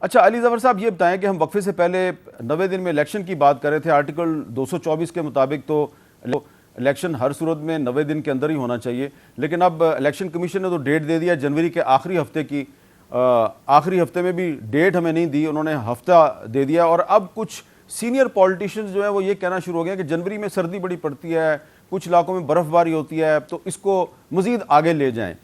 اچھا علی ظفر صاحب یہ بتائیں کہ ہم وقفے سے پہلے 90 دن میں الیکشن کی بات کر رہے تھے. آرٹیکل 224 کے مطابق تو الیکشن ہر صورت میں 90 دن کے اندر ہی ہونا چاہیے, لیکن اب الیکشن کمیشن نے تو ڈیٹ دے دیا جنوری کے آخری ہفتے کی. آخری ہفتے میں بھی ڈیٹ ہمیں نہیں دی, انہوں نے ہفتہ دے دیا. اور اب کچھ سینئر پولیٹیشینز جو ہیں وہ یہ کہنا شروع ہو گیا کہ جنوری میں سردی بڑی پڑتی ہے, کچھ علاقوں میں برف باری ہوتی ہے, تو اس کو مزید آگے لے جائیں.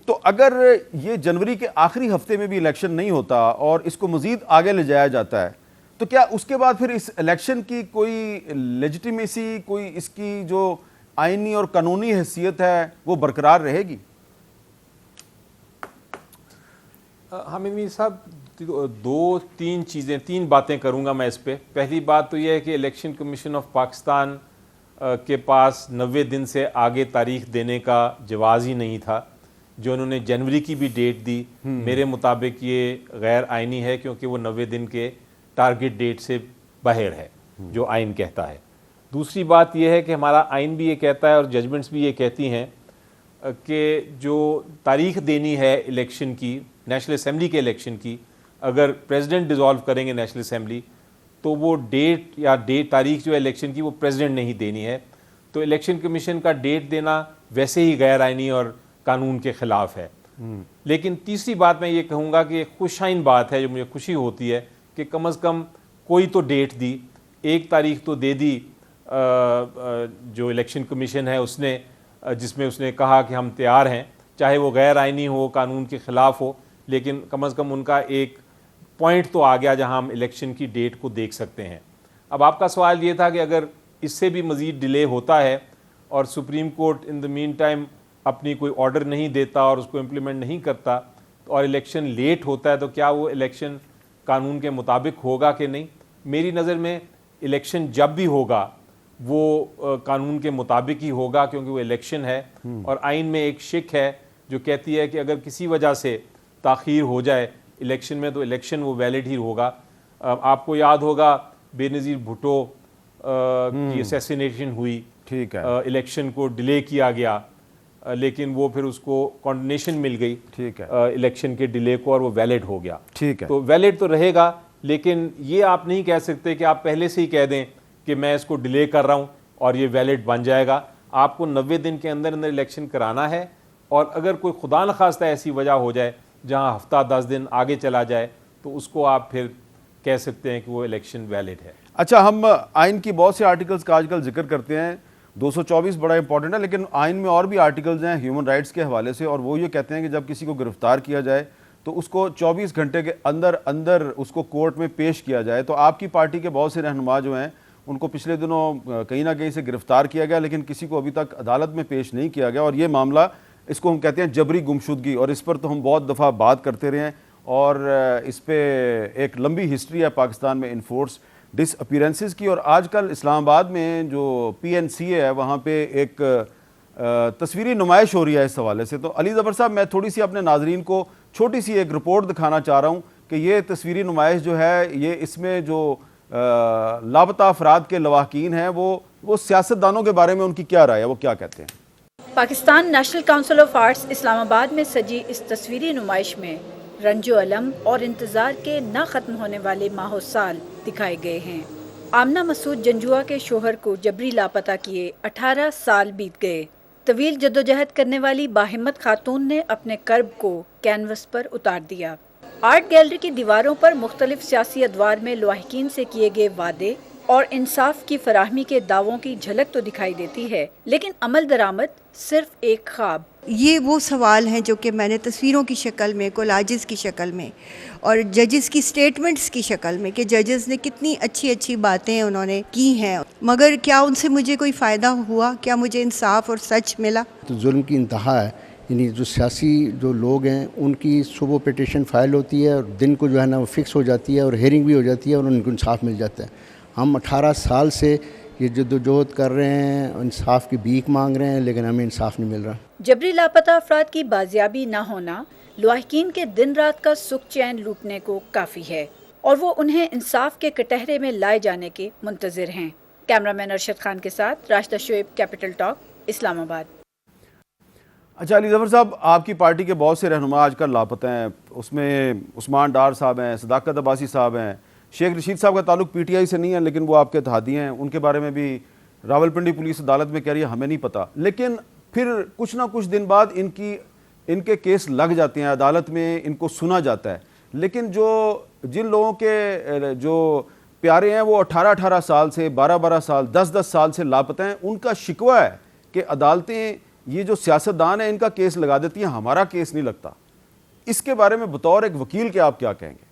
تو اگر یہ جنوری کے آخری ہفتے میں بھی الیکشن نہیں ہوتا اور اس کو مزید آگے لے جایا جاتا ہے, تو کیا اس کے بعد پھر اس الیکشن کی کوئی لیجیٹیمیسی, کوئی اس کی جو آئینی اور قانونی حیثیت ہے وہ برقرار رہے گی؟ حامد میر صاحب تین باتیں کروں گا میں اس پہ. پہلی بات تو یہ ہے کہ الیکشن کمیشن آف پاکستان کے پاس 90 دن سے آگے تاریخ دینے کا جواز ہی نہیں تھا. جو انہوں نے جنوری کی بھی ڈیٹ دی, میرے مطابق یہ غیر آئینی ہے, کیونکہ وہ 90 دن کے ٹارگٹ ڈیٹ سے باہر ہے جو آئین کہتا ہے. دوسری بات یہ ہے کہ ہمارا آئین بھی یہ کہتا ہے اور ججمنٹس بھی یہ کہتی ہیں کہ جو تاریخ دینی ہے الیکشن کی, نیشنل اسمبلی کے الیکشن کی, اگر پریزیڈنٹ ڈیزالو کریں گے نیشنل اسمبلی تو وہ تاریخ جو ہے الیکشن کی وہ پریزیڈنٹ نہیں دینی ہے. تو الیکشن کمیشن کا ڈیٹ دینا ویسے ہی غیر آئینی اور قانون کے خلاف ہے. لیکن تیسری بات میں یہ کہوں گا کہ خوشائن بات ہے, جو مجھے خوشی ہوتی ہے کہ کم از کم کوئی تو ڈیٹ دی, ایک تاریخ تو دے دی جو الیکشن کمیشن ہے اس نے, جس میں اس نے کہا کہ ہم تیار ہیں, چاہے وہ غیر آئینی ہو, قانون کے خلاف ہو, لیکن کم از کم ان کا ایک پوائنٹ تو آ گیا جہاں ہم الیکشن کی ڈیٹ کو دیکھ سکتے ہیں. اب آپ کا سوال یہ تھا کہ اگر اس سے بھی مزید ڈیلے ہوتا ہے اور سپریم کورٹ ان دا مین ٹائم اپنی کوئی آرڈر نہیں دیتا اور اس کو امپلیمنٹ نہیں کرتا اور الیکشن لیٹ ہوتا ہے, تو کیا وہ الیکشن قانون کے مطابق ہوگا کہ نہیں؟ میری نظر میں الیکشن جب بھی ہوگا وہ قانون کے مطابق ہی ہوگا, کیونکہ وہ الیکشن ہے. اور آئین میں ایک شک ہے جو کہتی ہے کہ اگر کسی وجہ سے تاخیر ہو جائے الیکشن میں تو الیکشن وہ ویلڈ ہی ہوگا. آپ کو یاد ہوگا بے نظیر بھٹو کی اسیسینیشن ہوئی, ٹھیک ہے, الیکشن کو ڈیلے کیا گیا, لیکن وہ پھر اس کو کنڈونیشن مل گئی, ٹھیک ہے, الیکشن کے ڈیلے کو, اور وہ ویلڈ ہو گیا. ٹھیک ہے, تو ویلڈ تو رہے گا, لیکن یہ آپ نہیں کہہ سکتے کہ آپ پہلے سے ہی کہہ دیں کہ میں اس کو ڈیلے کر رہا ہوں اور یہ ویلڈ بن جائے گا. آپ کو 90 دن کے اندر الیکشن کرانا ہے, اور اگر کوئی خدا نخواستہ ایسی وجہ ہو جائے جہاں ہفتہ 10 دن آگے چلا جائے تو اس کو آپ پھر کہہ سکتے ہیں کہ وہ الیکشن ویلڈ ہے. اچھا, ہم آئین کی بہت سے آرٹیکلز کا آج کل ذکر کرتے ہیں, 224 بڑا امپورٹنٹ ہے, لیکن آئین میں اور بھی آرٹیکلز ہیں ہیومن رائٹس کے حوالے سے, اور وہ یہ کہتے ہیں کہ جب کسی کو گرفتار کیا جائے تو اس کو 24 گھنٹے کے اندر اس کو کورٹ میں پیش کیا جائے. تو آپ کی پارٹی کے بہت سے رہنما جو ہیں ان کو پچھلے دنوں کہیں نہ کہیں سے گرفتار کیا گیا, لیکن کسی کو ابھی تک عدالت میں پیش نہیں کیا گیا, اور یہ معاملہ اس کو ہم کہتے ہیں جبری گمشدگی, اور اس پر تو ہم بہت دفعہ بات کرتے رہے ہیں, اور اس پہ ایک لمبی ہسٹری ہے پاکستان میں انفورس ڈس اپیرنسز کی. اور آج کل اسلام آباد میں جو PNCA ہے وہاں پہ ایک تصویری نمائش ہو رہی ہے اس حوالے سے. تو علی ظفر صاحب, میں تھوڑی سی اپنے ناظرین کو چھوٹی سی ایک رپورٹ دکھانا چاہ رہا ہوں کہ یہ تصویری نمائش جو ہے, یہ اس میں جو لاپتہ افراد کے لواحقین ہیں وہ سیاستدانوں کے بارے میں ان کی کیا رائے ہے, وہ کیا کہتے ہیں. Pakistan national council of arts Islamabad میں سجی اس تصویری نمائش میں رنج و الم اور انتظار کے نہ ختم ہونے والے ماہ و سال دکھائے گئے ہیں. آمنہ مسعود جنجوعہ کے شوہر کو جبری لاپتہ کیے 18 سال بیت گئے. طویل جدوجہد کرنے والی باہمت خاتون نے اپنے کرب کو کینوس پر اتار دیا. آرٹ گیلری کی دیواروں پر مختلف سیاسی ادوار میں لواحقین سے کیے گئے وعدے اور انصاف کی فراہمی کے دعووں کی جھلک تو دکھائی دیتی ہے, لیکن عمل درآمد صرف ایک خواب. یہ وہ سوال ہیں جو کہ میں نے تصویروں کی شکل میں, کولاجز کی شکل میں اور ججز کی سٹیٹمنٹس کی شکل میں, کہ ججز نے کتنی اچھی اچھی باتیں انہوں نے کی ہیں, مگر کیا ان سے مجھے کوئی فائدہ ہوا؟ کیا مجھے انصاف اور سچ ملا؟ تو ظلم کی انتہا ہے. یعنی جو سیاسی جو لوگ ہیں ان کی صبح پٹیشن فائل ہوتی ہے اور دن کو جو ہے نا وہ فکس ہو جاتی ہے اور ہیئرنگ بھی ہو جاتی ہے اور ان کو انصاف مل جاتا ہے. ہم 18 سال سے یہ جدوجہد کر رہے ہیں, انصاف کی بھیک مانگ رہے ہیں, لیکن ہمیں انصاف نہیں مل رہا. جبری لاپتہ افراد کی بازیابی نہ ہونا لواحقین کے دن رات کا سکھ چین لوٹنے کو کافی ہے, اور وہ انہیں انصاف کے کٹہرے میں لائے جانے کے منتظر ہیں. کیمرہ مین ارشد خان کے ساتھ راشدہ شعیب, کیپٹل ٹاک, اسلام آباد. اچھا علی ظفر صاحب، آپ کی پارٹی کے بہت سے رہنما آج کل لاپتہ ہیں، اس میں عثمان ڈار صاحب ہیں، صداقت عباسی صاحب ہیں، شیخ رشید صاحب کا تعلق پی ٹی آئی سے نہیں ہے لیکن وہ آپ کے اتحادی ہیں، ان کے بارے میں بھی راولپنڈی پولیس عدالت میں کہہ رہی ہے ہمیں نہیں پتہ، لیکن پھر کچھ نہ کچھ دن بعد ان کے کیس لگ جاتے ہیں، عدالت میں ان کو سنا جاتا ہے، لیکن جن لوگوں کے جو پیارے ہیں وہ 18 سال سے 12 سال 10 سال سے لاپتہ ہیں، ان کا شکوہ ہے کہ عدالتیں یہ جو سیاستدان ہیں ان کا کیس لگا دیتی ہیں، ہمارا کیس نہیں لگتا. اس کے بارے میں بطور ایک وکیل کے آپ کیا کہیں گے؟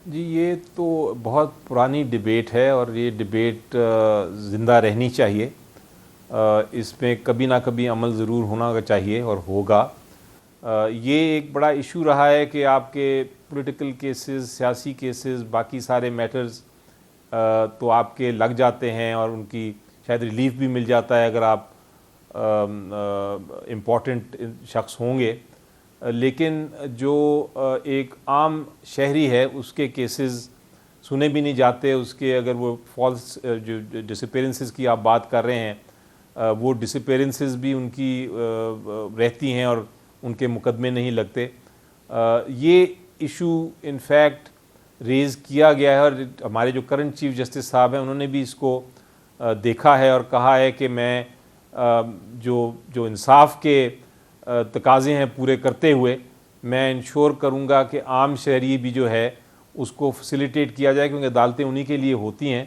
جی یہ تو بہت پرانی ڈیبیٹ ہے اور یہ ڈیبیٹ زندہ رہنی چاہیے. اس میں کبھی نہ کبھی عمل ضرور ہونا چاہیے اور ہوگا. یہ ایک بڑا ایشو رہا ہے کہ آپ کے پولیٹیکل کیسز، سیاسی کیسز، باقی سارے میٹرز تو آپ کے لگ جاتے ہیں اور ان کی شاید ریلیف بھی مل جاتا ہے اگر آپ امپورٹنٹ شخص ہوں گے، لیکن جو ایک عام شہری ہے اس کے کیسز سنے بھی نہیں جاتے. اس کے اگر وہ فالس جو ڈسپیرنسز کی آپ بات کر رہے ہیں وہ ڈسپیرنسز بھی ان کی رہتی ہیں اور ان کے مقدمے نہیں لگتے. یہ ایشو انفیکٹ ریز کیا گیا ہے اور ہمارے جو کرنٹ چیف جسٹس صاحب ہیں انہوں نے بھی اس کو دیکھا ہے اور کہا ہے کہ میں جو انصاف کے تقاضے ہیں پورے کرتے ہوئے میں انشور کروں گا کہ عام شہری بھی جو ہے اس کو فیسیلیٹیٹ کیا جائے، کیونکہ عدالتیں انہی کے لیے ہوتی ہیں